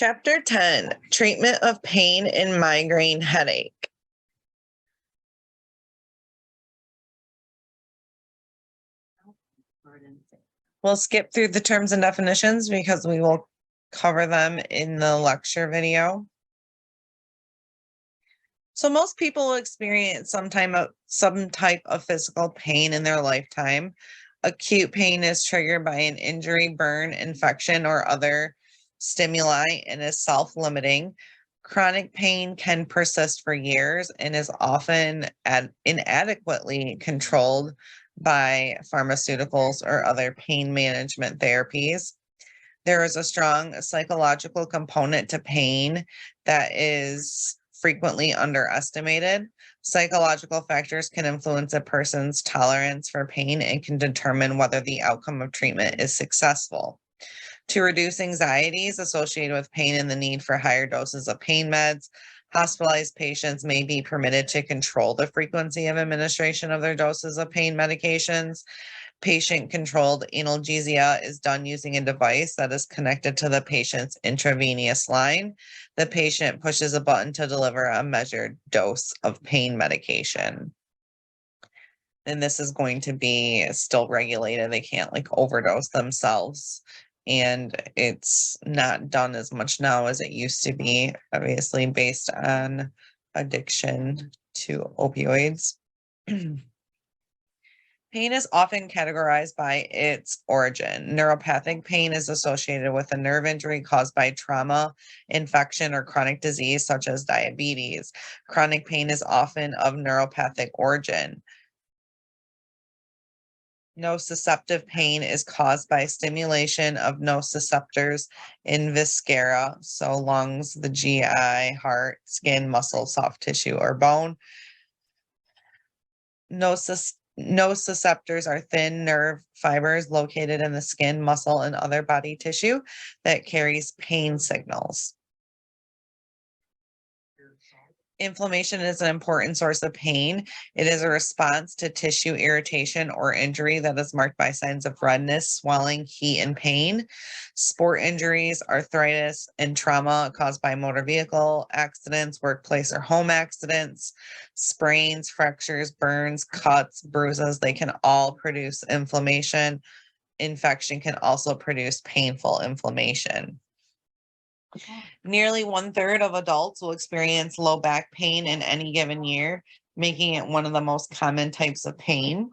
Chapter 10, Treatment of Pain and Migraine Headache. We'll skip through the terms and definitions because we will cover them in the lecture video. So most people experience some type of physical pain in their lifetime. Acute pain is triggered by an injury, burn, infection, or other stimuli and is self-limiting. Chronic pain can persist for years and is often inadequately controlled by pharmaceuticals or other pain management therapies. There is a strong psychological component to pain that is frequently underestimated. Psychological factors can influence a person's tolerance for pain and can determine whether the outcome of treatment is successful. To reduce anxieties associated with pain and the need for higher doses of pain meds, hospitalized patients may be permitted to control the frequency of administration of their doses of pain medications. Patient-controlled analgesia is done using a device that is connected to the patient's intravenous line. The patient pushes a button to deliver a measured dose of pain medication. And this is going to be still regulated. They can't overdose themselves. And it's not done as much now as it used to be, obviously based on addiction to opioids. Pain is often categorized by its origin. Neuropathic pain is associated with a nerve injury caused by trauma, infection, or chronic disease such as diabetes. Chronic pain is often of neuropathic origin. Nociceptive pain is caused by stimulation of nociceptors in viscera, so lungs, the GI, heart, skin, muscle, soft tissue, or bone. Nociceptors are thin nerve fibers located in the skin, muscle, and other body tissue that carries pain signals. Inflammation is an important source of pain. It is a response to tissue irritation or injury that is marked by signs of redness, swelling, heat, and pain. Sport injuries, arthritis, and trauma caused by motor vehicle accidents, workplace or home accidents, sprains, fractures, burns, cuts, bruises, they can all produce inflammation. Infection can also produce painful inflammation. Nearly 1/3 of adults will experience low back pain in any given year, making it one of the most common types of pain.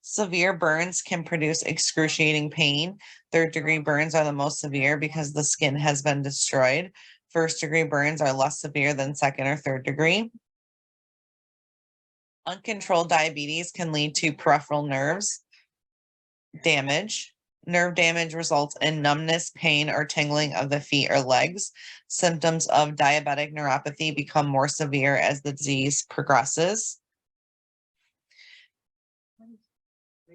Severe burns can produce excruciating pain. Third-degree burns are the most severe because the skin has been destroyed. First-degree burns are less severe than second or third degree. Uncontrolled diabetes can lead to peripheral nerves damage. Nerve damage results in numbness, pain, or tingling of the feet or legs. Symptoms of diabetic neuropathy become more severe as the disease progresses.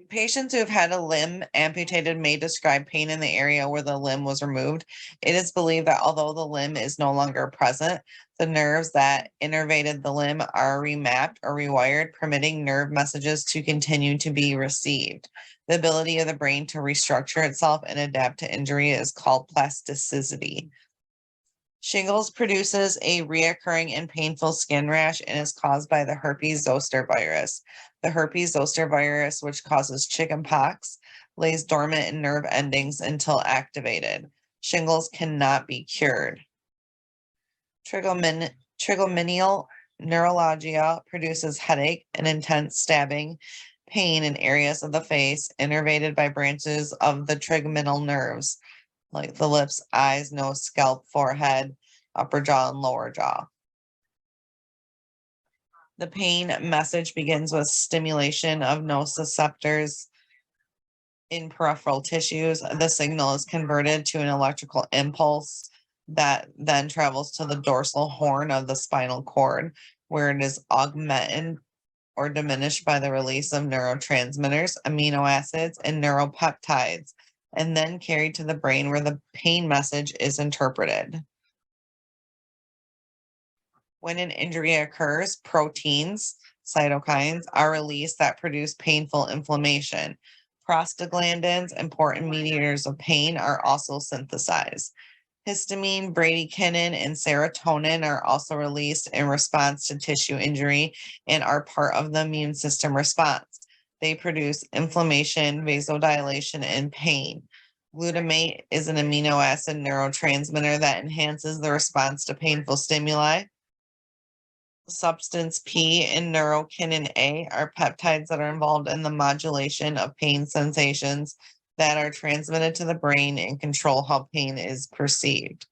Patients who have had a limb amputated may describe pain in the area where the limb was removed. It is believed that although the limb is no longer present, the nerves that innervated the limb are remapped or rewired, permitting nerve messages to continue to be received. The ability of the brain to restructure itself and adapt to injury is called plasticity. Shingles produces a reoccurring and painful skin rash and is caused by the herpes zoster virus. The herpes zoster virus, which causes chickenpox, lays dormant in nerve endings until activated. Shingles cannot be cured. Trigeminal neuralgia produces headache and intense stabbing pain in areas of the face innervated by branches of the trigeminal nerves, like the lips, eyes, nose, scalp, forehead, upper jaw, and lower jaw. The pain message begins with stimulation of nociceptors in peripheral tissues. The signal is converted to an electrical impulse that then travels to the dorsal horn of the spinal cord, where it is augmented or diminished by the release of neurotransmitters, amino acids, and neuropeptides, and then carried to the brain where the pain message is interpreted. When an injury occurs, proteins, cytokines, are released that produce painful inflammation. Prostaglandins, important mediators of pain, are also synthesized. Histamine, bradykinin, and serotonin are also released in response to tissue injury and are part of the immune system response. They produce inflammation, vasodilation, and pain. Glutamate is an amino acid neurotransmitter that enhances the response to painful stimuli. Substance P and neurokinin A are peptides that are involved in the modulation of pain sensations that are transmitted to the brain and control how pain is perceived.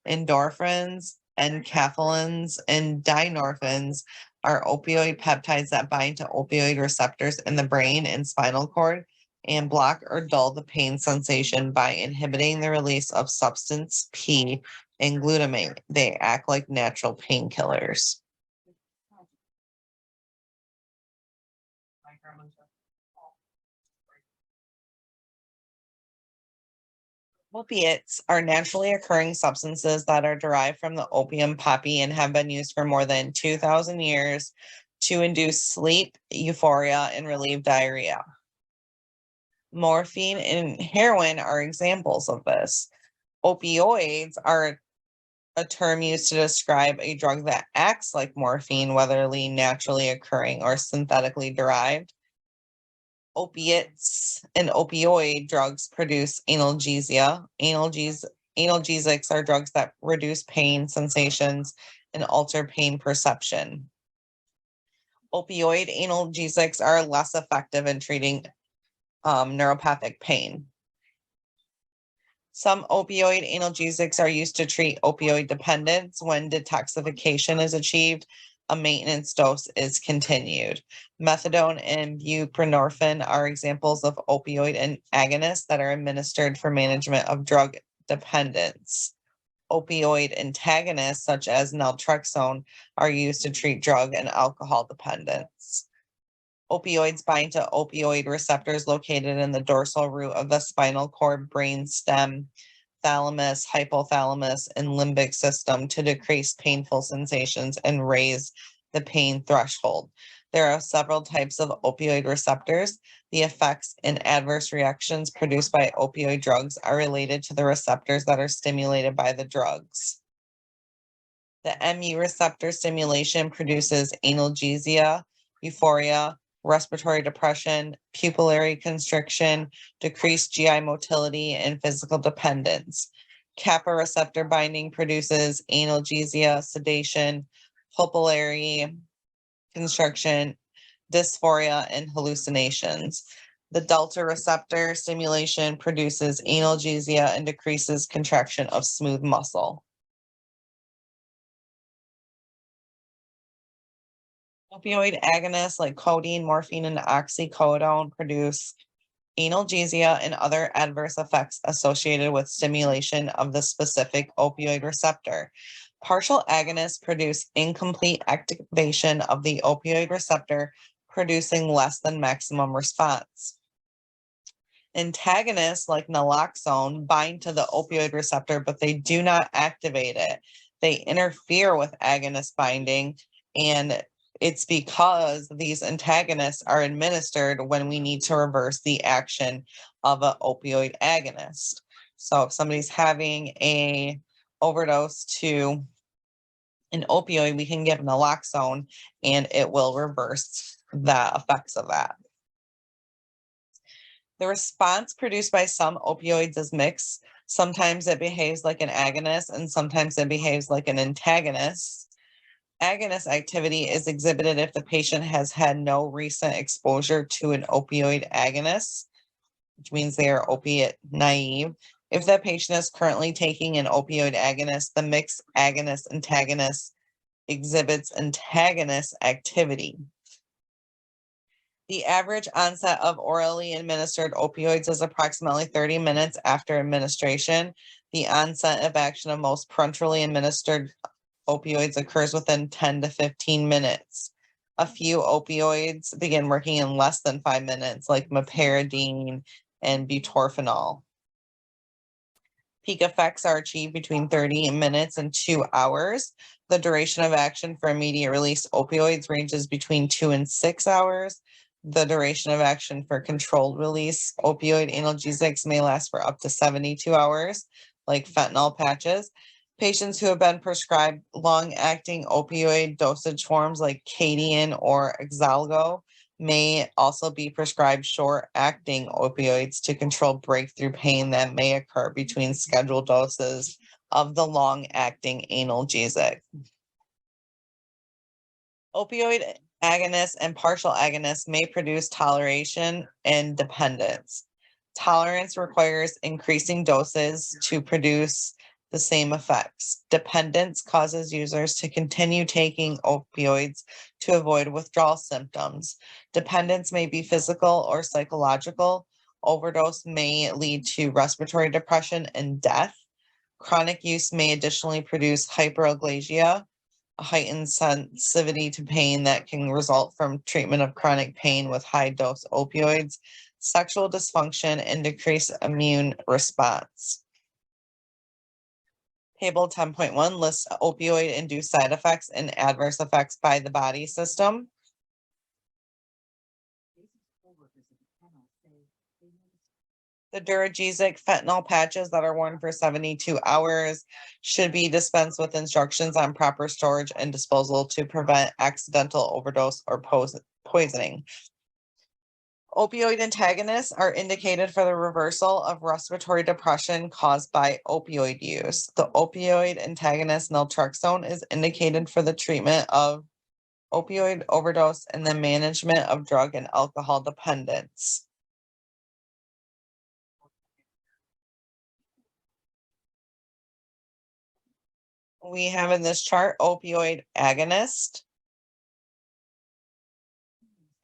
Endorphins, enkephalins, and dynorphins are opioid peptides that bind to opioid receptors in the brain and spinal cord and block or dull the pain sensation by inhibiting the release of substance P and glutamate. They act like natural painkillers. Opiates are naturally occurring substances that are derived from the opium poppy and have been used for more than 2,000 years to induce sleep, euphoria, and relieve diarrhea. Morphine and heroin are examples of this. Opioids are a term used to describe a drug that acts like morphine, whether naturally occurring or synthetically derived. Opiates and opioid drugs produce analgesia. Analgesics are drugs that reduce pain sensations and alter pain perception. Opioid analgesics are less effective in treating neuropathic pain. Some opioid analgesics are used to treat opioid dependence. When detoxification is achieved, a maintenance dose is continued. Methadone and buprenorphine are examples of opioid agonists that are administered for management of drug dependence. Opioid antagonists, such as naltrexone, are used to treat drug and alcohol dependence. Opioids bind to opioid receptors located in the dorsal root of the spinal cord, brain stem, thalamus, hypothalamus, and limbic system to decrease painful sensations and raise the pain threshold. There are several types of opioid receptors. The effects and adverse reactions produced by opioid drugs are related to the receptors that are stimulated by the drugs. The mu receptor stimulation produces analgesia, euphoria, respiratory depression, pupillary constriction, decreased GI motility, and physical dependence. Kappa receptor binding produces analgesia, sedation, pupillary constriction, dysphoria, and hallucinations. The delta receptor stimulation produces analgesia and decreases contraction of smooth muscle. Opioid agonists like codeine, morphine, and oxycodone produce analgesia and other adverse effects associated with stimulation of the specific opioid receptor. Partial agonists produce incomplete activation of the opioid receptor, producing less than maximum response. Antagonists like naloxone bind to the opioid receptor, but they do not activate it. They interfere with agonist binding, and it's because these antagonists are administered when we need to reverse the action of an opioid agonist. So if somebody's having a overdose to an opioid, we can give naloxone and it will reverse the effects of that. The response produced by some opioids is mixed. Sometimes it behaves like an agonist and sometimes it behaves like an antagonist. Agonist activity is exhibited if the patient has had no recent exposure to an opioid agonist, which means they are opiate naive. If the patient is currently taking an opioid agonist, the mixed agonist-antagonist exhibits antagonist activity. The average onset of orally administered opioids is approximately 30 minutes after administration. The onset of action of most parenterally administered opioids occurs within 10 to 15 minutes. A few opioids begin working in less than 5 minutes, like meperidine and butorphanol. Peak effects are achieved between 30 minutes and 2 hours. The duration of action for immediate release opioids ranges between 2 and 6 hours. The duration of action for controlled release opioid analgesics may last for up to 72 hours. like fentanyl patches. Patients who have been prescribed long-acting opioid dosage forms like Cadian or Exalgo may also be prescribed short-acting opioids to control breakthrough pain that may occur between scheduled doses of the long-acting analgesic. Opioid agonists and partial agonists may produce toleration and dependence. Tolerance requires increasing doses to produce the same effects. Dependence causes users to continue taking opioids to avoid withdrawal symptoms. Dependence may be physical or psychological. Overdose may lead to respiratory depression and death. Chronic use may additionally produce hyperalgesia, a heightened sensitivity to pain that can result from treatment of chronic pain with high dose opioids, sexual dysfunction, and decreased immune response. Table 10.1 lists opioid-induced side effects and adverse effects by the body system. The Duragesic fentanyl patches that are worn for 72 hours should be dispensed with instructions on proper storage and disposal to prevent accidental overdose or poisoning. Opioid antagonists are indicated for the reversal of respiratory depression caused by opioid use. The opioid antagonist naltrexone is indicated for the treatment of opioid overdose and the management of drug and alcohol dependence. We have in this chart opioid agonist.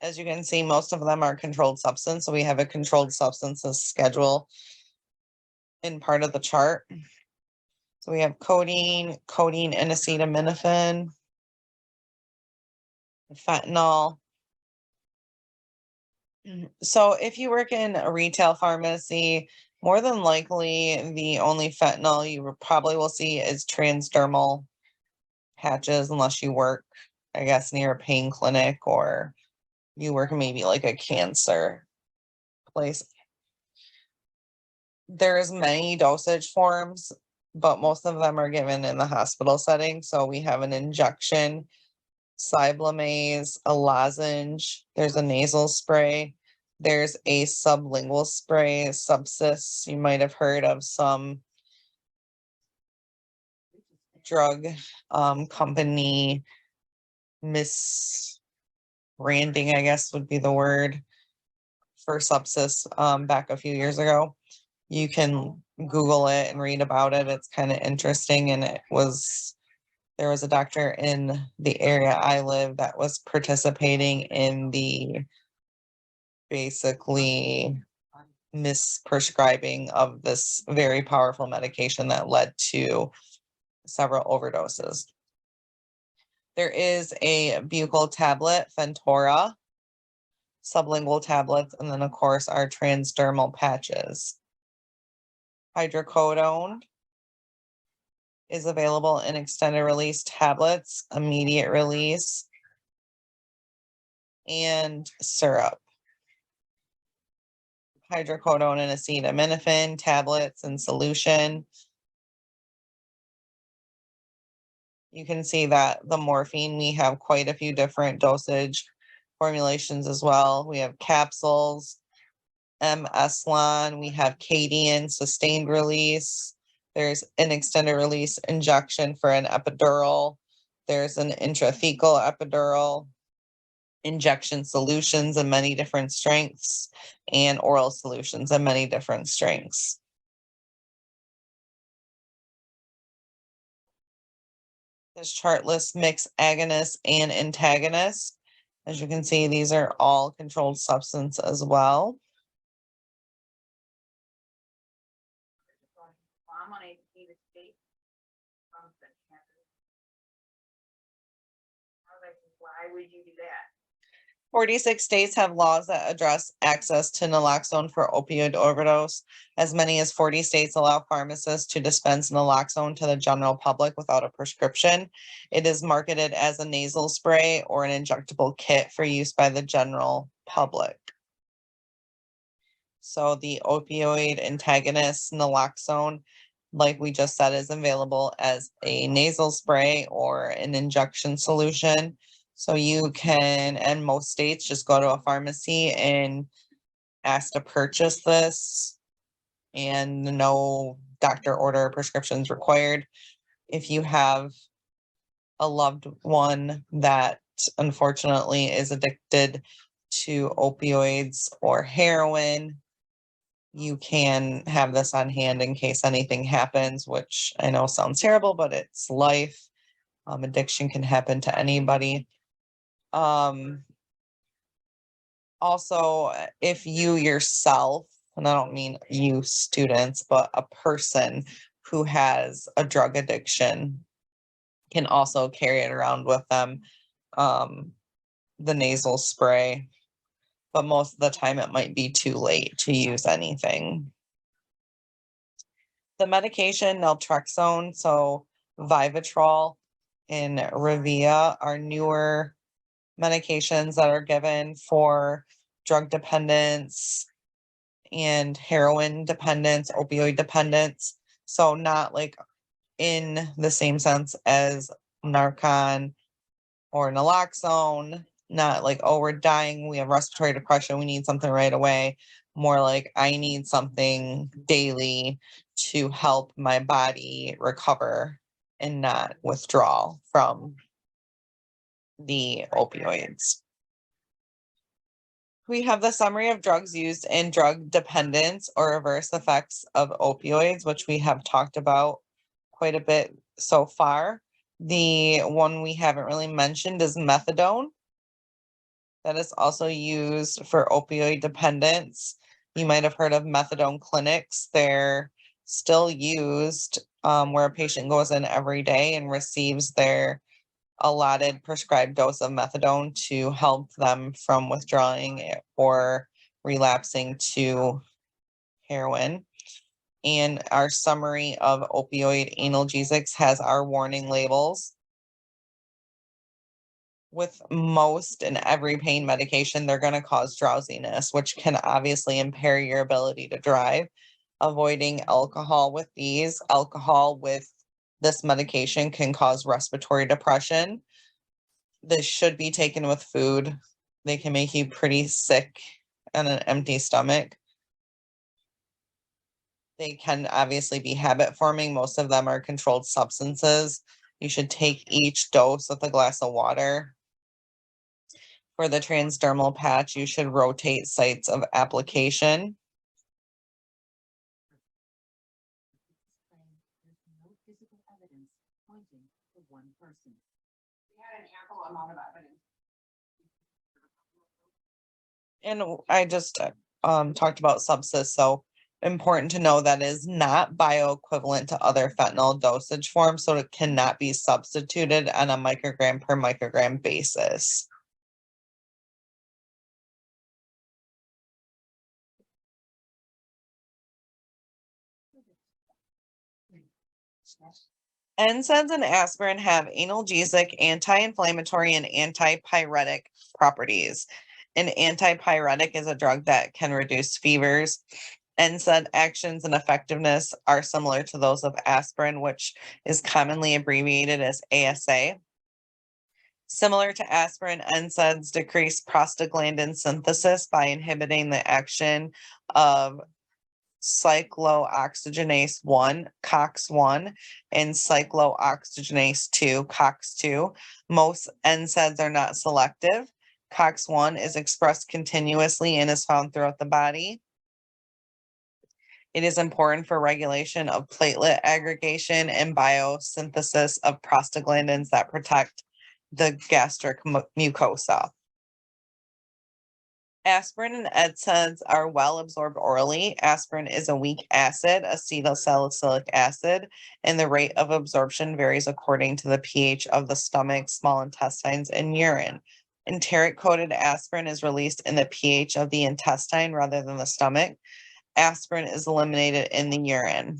As you can see, most of them are controlled substance. So we have a controlled substances schedule in part of the chart. So we have codeine and acetaminophen, fentanyl. So if you work in a retail pharmacy, more than likely the only fentanyl you probably will see is transdermal patches, unless you work, I guess, near a pain clinic or you work maybe like a cancer place. There's many dosage forms, but most of them are given in the hospital setting. So we have an injection, Cyblamase, a lozenge, there's a nasal spray, there's a sublingual spray, Subsys. You might have heard of some drug company misbranding, I guess would be the word, for Subsys back a few years ago. You can Google it and read about it. It's kind of interesting. And there was a doctor in the area I live that was participating in the basically misprescribing of this very powerful medication that led to several overdoses. There is a buccal tablet, Fentora, sublingual tablets, and then of course our transdermal patches. Hydrocodone is available in extended release tablets, immediate release, and syrup. Hydrocodone and acetaminophen tablets in solution. You can see that the morphine, we have quite a few different dosage formulations as well. We have capsules, M-Eslon, we have Cadian, sustained release. There's an extended release injection for an epidural. There's an intrathecal epidural, injection solutions in many different strengths, and oral solutions in many different strengths. This chart lists mixed agonists and antagonists. As you can see, these are all controlled substance as well. Why would you do that? 46 states have laws that address access to naloxone for opioid overdose. As many as 40 states allow pharmacists to dispense naloxone to the general public without a prescription. It is marketed as a nasal spray or an injectable kit for use by the general public. So the opioid antagonist naloxone like we just said, is available as a nasal spray or an injection solution. So you can, in most states, just go to a pharmacy and ask to purchase this, and no doctor order prescriptions required. If you have a loved one that unfortunately is addicted to opioids or heroin, you can have this on hand in case anything happens, which I know sounds terrible, but it's life. Addiction can happen to anybody. Also, if you yourself, and I don't mean you students, but a person who has a drug addiction can also carry it around with them, the nasal spray, but most of the time it might be too late to use anything. The medication naltrexone, so Vivitrol and Revia are newer medications that are given for drug dependence and heroin dependence, opioid dependence. So not like in the same sense as Narcan or naloxone, not like, oh, we're dying, we have respiratory depression, we need something right away. More like, I need something daily to help my body recover and not withdraw from the opioids. We have the summary of drugs used in drug dependence or reverse effects of opioids, which we have talked about quite a bit so far. The one we haven't really mentioned is methadone. That is also used for opioid dependence. You might have heard of methadone clinics. They're still used where a patient goes in every day and receives their allotted prescribed dose of methadone to help them from withdrawing or relapsing to heroin. And our summary of opioid analgesics has our warning labels. With most and every pain medication, they're going to cause drowsiness, which can obviously impair your ability to drive. Avoiding alcohol with these. Alcohol with this medication can cause respiratory depression. This should be taken with food. They can make you pretty sick on an empty stomach. They can obviously be habit forming. Most of them are controlled substances. You should take each dose with a glass of water. For the transdermal patch, you should rotate sites of application. And I just talked about subsys, so important to know that is not bioequivalent to other fentanyl dosage forms, so it cannot be substituted on a microgram per microgram basis. NSAIDs and aspirin have analgesic, anti-inflammatory, and antipyretic properties. An antipyretic is a drug that can reduce fevers. NSAID actions and effectiveness are similar to those of aspirin, which is commonly abbreviated as ASA. Similar to aspirin, NSAIDs decrease prostaglandin synthesis by inhibiting the action of cyclooxygenase 1, COX-1, and cyclooxygenase 2, COX-2. Most NSAIDs are not selective. COX-1 is expressed continuously and is found throughout the body. It is important for regulation of platelet aggregation and biosynthesis of prostaglandins that protect the gastric mucosa. Aspirin and NSAIDs are well absorbed orally. Aspirin is a weak acid, acetylsalicylic acid, and the rate of absorption varies according to the pH of the stomach, small intestines, and urine. Enteric-coated aspirin is released in the pH of the intestine rather than the stomach. Aspirin is eliminated in the urine.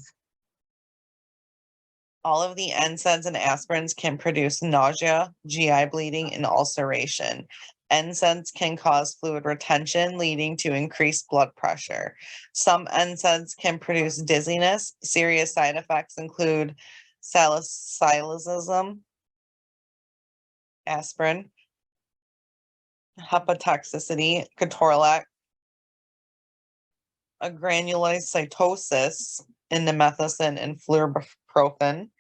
All of the NSAIDs and aspirins can produce nausea, GI bleeding, and ulceration. NSAIDs can cause fluid retention, leading to increased blood pressure. Some NSAIDs can produce dizziness. Serious side effects include salicylism, aspirin, hepatotoxicity, ketorolac, a granulocytosis in nemethicin and fluoroprofen.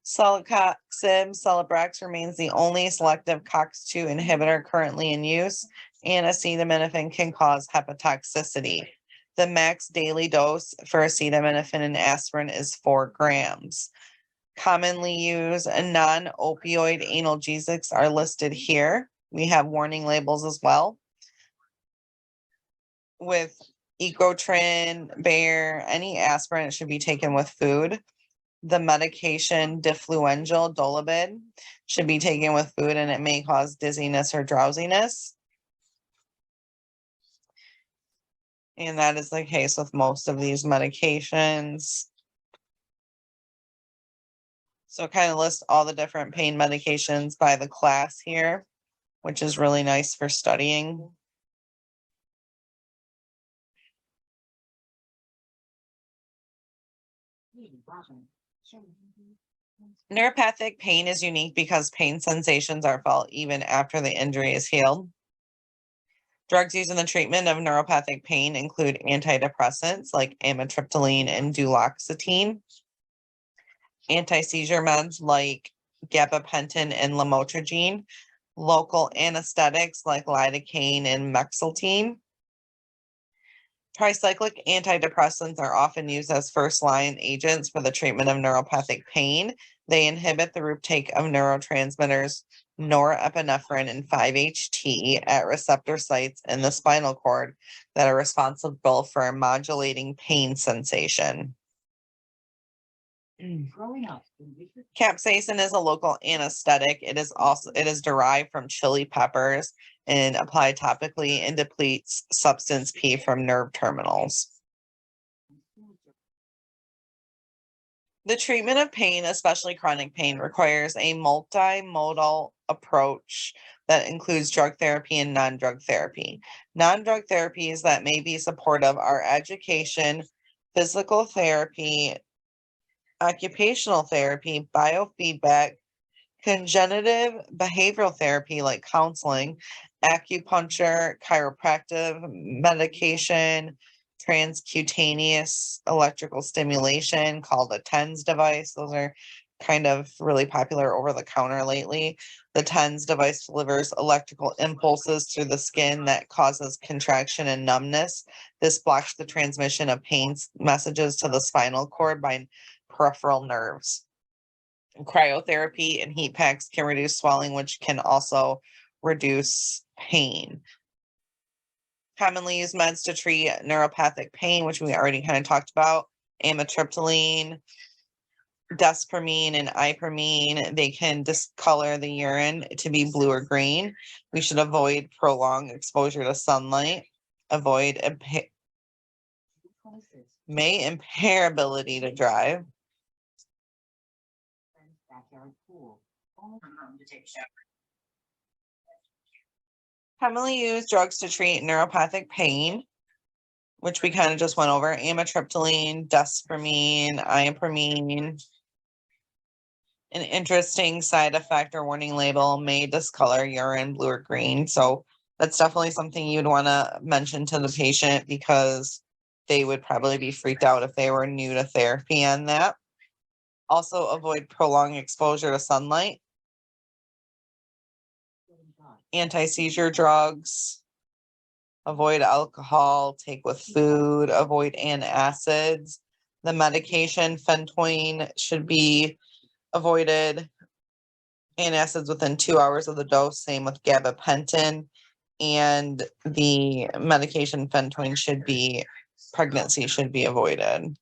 Celecoxib, Celebrex remains the only selective COX-2 inhibitor currently in use, and acetaminophen can cause hepatotoxicity. The max daily dose for acetaminophen and aspirin is 4 grams. Commonly used non-opioid analgesics are listed here. We have warning labels as well. With Ecotrin, Bayer, any aspirin should be taken with food. The medication difluengil dolabid should be taken with food, and it may cause dizziness or drowsiness. And that is the case with most of these medications. So it kind of lists all the different pain medications by the class here, which is really nice for studying. Neuropathic pain is unique because pain sensations are felt even after the injury is healed. Drugs used in the treatment of neuropathic pain include antidepressants like amitriptyline and duloxetine, anti-seizure meds like gabapentin and lamotrigine, local anesthetics like lidocaine and mexaltine. Tricyclic antidepressants are often used as first-line agents for the treatment of neuropathic pain. They inhibit the reuptake of neurotransmitters norepinephrine and 5-HT at receptor sites in the spinal cord that are responsible for modulating pain sensation. Capsaicin is a local anesthetic. It is derived from chili peppers and applied topically and depletes substance P from nerve terminals. The treatment of pain, especially chronic pain, requires a multimodal approach that includes drug therapy and non-drug therapy. Non-drug therapies that may be supportive are education, physical therapy, occupational therapy, biofeedback, cognitive behavioral therapy like counseling, acupuncture, chiropractic, medication, transcutaneous electrical stimulation called a TENS device. Those are kind of really popular over the counter lately. The TENS device delivers electrical impulses through the skin that causes contraction and numbness. This blocks the transmission of pain messages to the spinal cord by peripheral nerves. Cryotherapy and heat packs can reduce swelling, which can also reduce pain. Commonly used meds to treat neuropathic pain, which we already kind of talked about, amitriptyline, despermine, and ipramine. They can discolor the urine to be blue or green. We should avoid prolonged exposure to sunlight. May impair ability to drive. Commonly used drugs to treat neuropathic pain, which we kind of just went over: amitriptyline, despermine, ipramine. An interesting side effect or warning label may discolor urine blue or green. So that's definitely something you'd want to mention to the patient, because they would probably be freaked out if they were new to therapy on that. Also, avoid prolonged exposure to sunlight. Anti-seizure drugs. Avoid alcohol, take with food, avoid antacids. The medication phentoin should be avoided. Antacids within 2 hours of the dose, same with gabapentin. And the medication phentoin pregnancy should be avoided.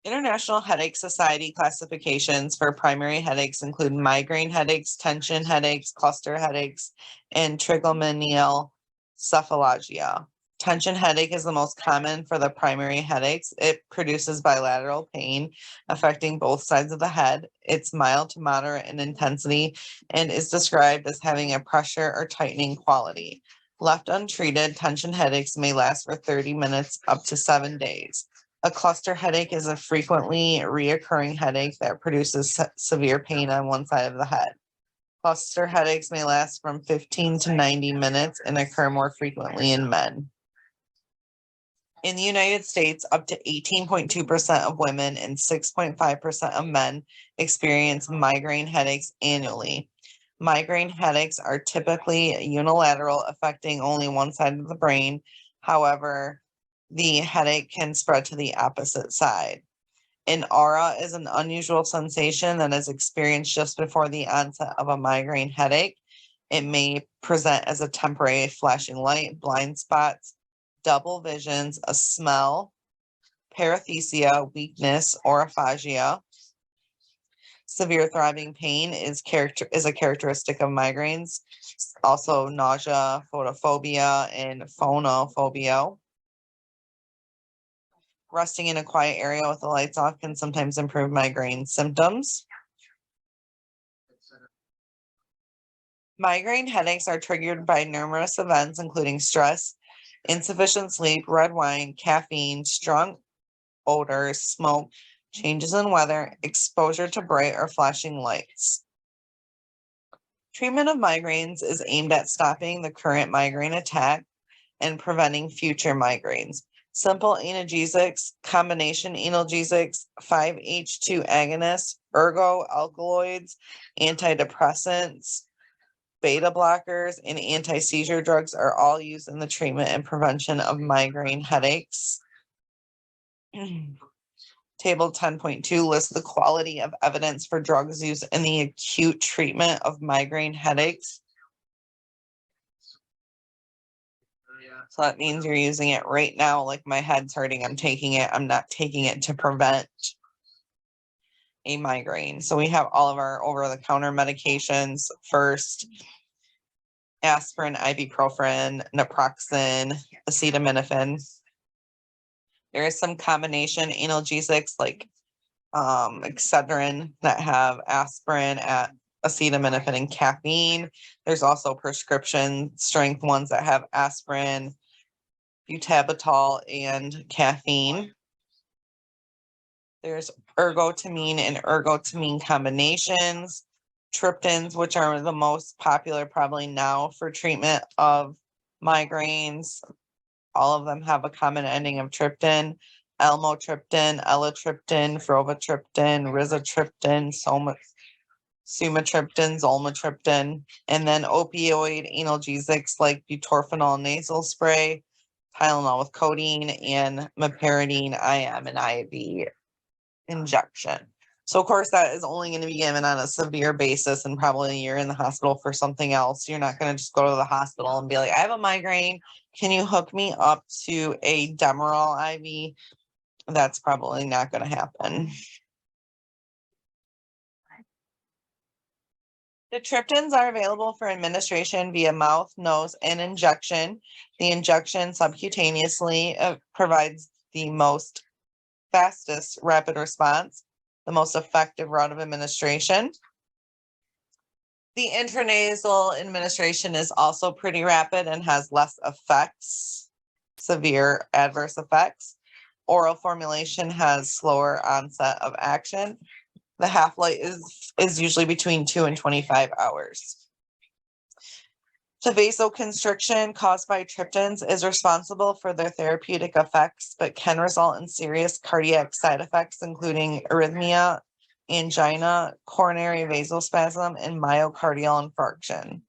International Headache Society classifications for primary headaches include migraine headaches, tension headaches, cluster headaches, and trigeminal cephalalgia. Tension headache is the most common for the primary headaches. It produces bilateral pain affecting both sides of the head. It's mild to moderate in intensity and is described as having a pressure or tightening quality. Left untreated, tension headaches may last for 30 minutes up to 7 days. A cluster headache is a frequently reoccurring headache that produces severe pain on one side of the head. Cluster headaches may last from 15 to 90 minutes and occur more frequently in men. In the United States, up to 18.2% of women and 6.5% of men experience migraine headaches annually. Migraine headaches are typically unilateral, affecting only one side of the brain. However, the headache can spread to the opposite side. An aura is an unusual sensation that is experienced just before the onset of a migraine headache. It may present as a temporary flashing light, blind spots, double visions, a smell, paresthesia, weakness, or aphasia. Severe throbbing pain is a characteristic of migraines. Also nausea, photophobia, and phonophobia. Resting in a quiet area with the lights off can sometimes improve migraine symptoms. Migraine headaches are triggered by numerous events, including stress, insufficient sleep, red wine, caffeine, strong odors, smoke, changes in weather, exposure to bright or flashing lights. Treatment of migraines is aimed at stopping the current migraine attack and preventing future migraines. Simple analgesics, combination analgesics, 5-HT agonists, ergo-alkaloids, antidepressants, beta blockers, and anti-seizure drugs are all used in the treatment and prevention of migraine headaches. Table 10.2 lists the quality of evidence for drugs used in the acute treatment of migraine headaches. So that means you're using it right now, like my head's hurting, I'm taking it. I'm not taking it to prevent a migraine. So we have all of our over-the-counter medications first: aspirin, ibuprofen, naproxen, acetaminophen. There is some combination analgesics like Excedrin that have aspirin, acetaminophen, and caffeine. There's also prescription strength ones that have aspirin, butabitol, and caffeine. There's ergotamine and ergotamine combinations, triptans, which are the most popular probably now for treatment of migraines. All of them have a common ending of triptan: elmotriptan, elatriptan, frovatriptan, rizatriptan, sumatriptan, zolmitriptan, and then opioid analgesics like butorphanol nasal spray, Tylenol with codeine, and meperidine IM and IV injection. So of course that is only going to be given on a severe basis, and probably you're in the hospital for something else. You're not going to just go to the hospital and be like, I have a migraine, can you hook me up to a Demerol IV? That's probably not going to happen. The triptans are available for administration via mouth, nose, and injection. The injection subcutaneously provides the most fastest rapid response, the most effective route of administration. The intranasal administration is also pretty rapid and has less effects, severe adverse effects. Oral formulation has slower onset of action. The half-life is usually between 2 and 25 hours. The vasoconstriction caused by triptans is responsible for their therapeutic effects, but can result in serious cardiac side effects, including arrhythmia, angina, coronary vasospasm, and myocardial infarction.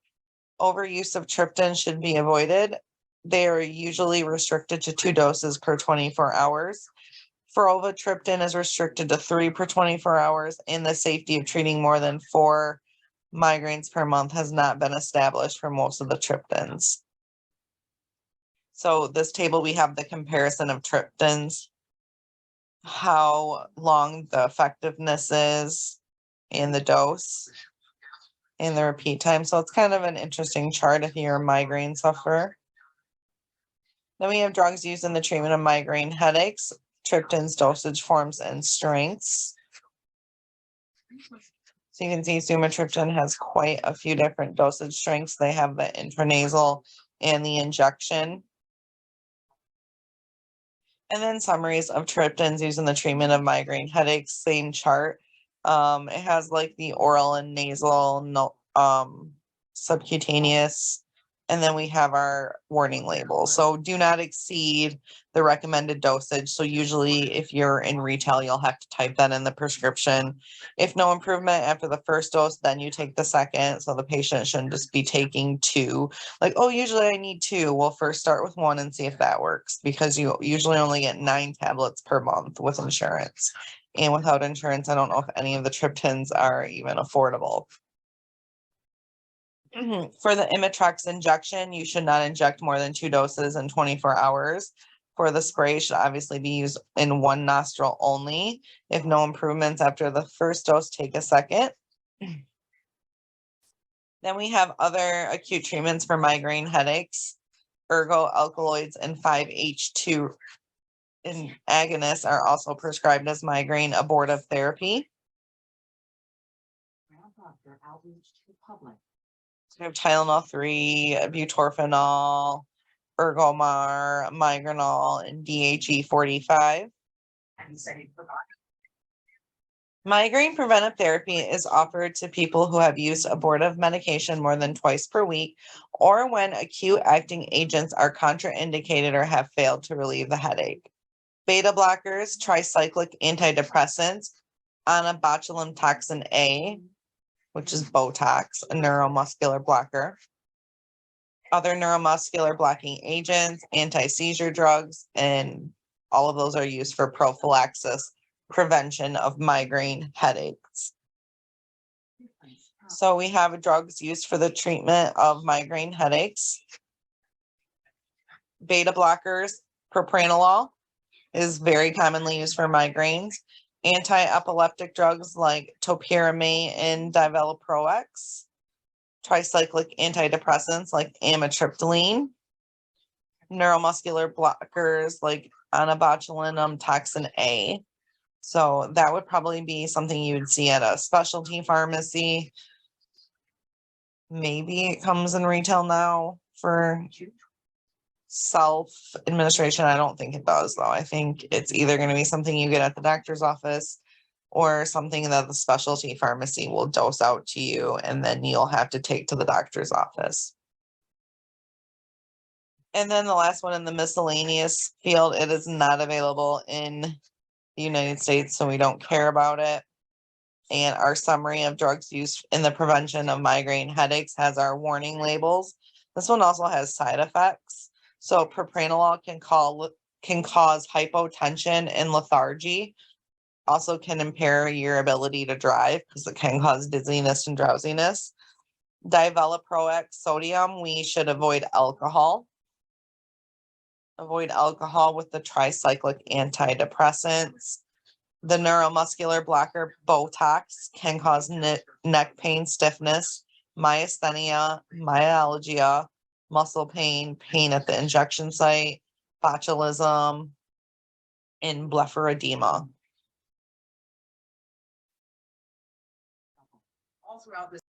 Overuse of triptan should be avoided. They are usually restricted to 2 doses per 24 hours. Frovatriptan is restricted to 3 per 24 hours, and the safety of treating more than 4 migraines per month has not been established for most of the triptans. So this table, we have the comparison of triptans, how long the effectiveness is, and the dose, and the repeat time. So it's kind of an interesting chart if you're a migraine sufferer. Then we have drugs used in the treatment of migraine headaches, triptans, dosage forms, and strengths. So you can see sumatriptan has quite a few different dosage strengths. They have the intranasal and the injection. And then summaries of triptans used in the treatment of migraine headaches, same chart. It has like the oral and nasal, no, subcutaneous, and then we have our warning label. So do not exceed the recommended dosage. So usually if you're in retail, you'll have to type that in the prescription. If no improvement after the first dose, then you take the second. So the patient shouldn't just be taking two. Like, oh, usually I need two. Well, first start with one and see if that works, because you usually only get 9 tablets per month with insurance. And without insurance, I don't know if any of the triptans are even affordable. For the Imitrex injection, you should not inject more than 2 doses in 24 hours. For the spray, should obviously be used in one nostril only. If no improvements after the first dose, take a second. Then we have other acute treatments for migraine headaches. Ergo alkaloids and 5-HT agonists are also prescribed as migraine abortive therapy. So we have Tylenol 3, butorphanol, Ergomar, Migranol, and DHE 45. Migraine preventive therapy is offered to people who have used abortive medication more than twice per week, or when acute acting agents are contraindicated or have failed to relieve the headache. Beta blockers, tricyclic antidepressants, anabotulinum toxin A, which is Botox, a neuromuscular blocker. Other neuromuscular blocking agents, anti-seizure drugs, and all of those are used for prophylaxis, prevention of migraine headaches. So we have drugs used for the treatment of migraine headaches. Beta blockers, propranolol is very commonly used for migraines. Anti-epileptic drugs like topiramate and divalproex. Tricyclic antidepressants like amitriptyline. Neuromuscular blockers like anabotulinum toxin A. So that would probably be something you would see at a specialty pharmacy. Maybe it comes in retail now for self-administration. I don't think it does, though. I think it's either going to be something you get at the doctor's office or something that the specialty pharmacy will dose out to you, and then you'll have to take to the doctor's office. And then the last one in the miscellaneous field, it is not available in the United States, so we don't care about it. And our summary of drugs used in the prevention of migraine headaches has our warning labels. This one also has side effects. So propranolol can cause hypotension and lethargy. Also can impair your ability to drive because it can cause dizziness and drowsiness. Divalproex sodium, we should avoid alcohol. Avoid alcohol with the tricyclic antidepressants. The neuromuscular blocker Botox can cause neck pain, stiffness, myasthenia, myalgia, muscle pain, pain at the injection site, botulism, and blepharodema.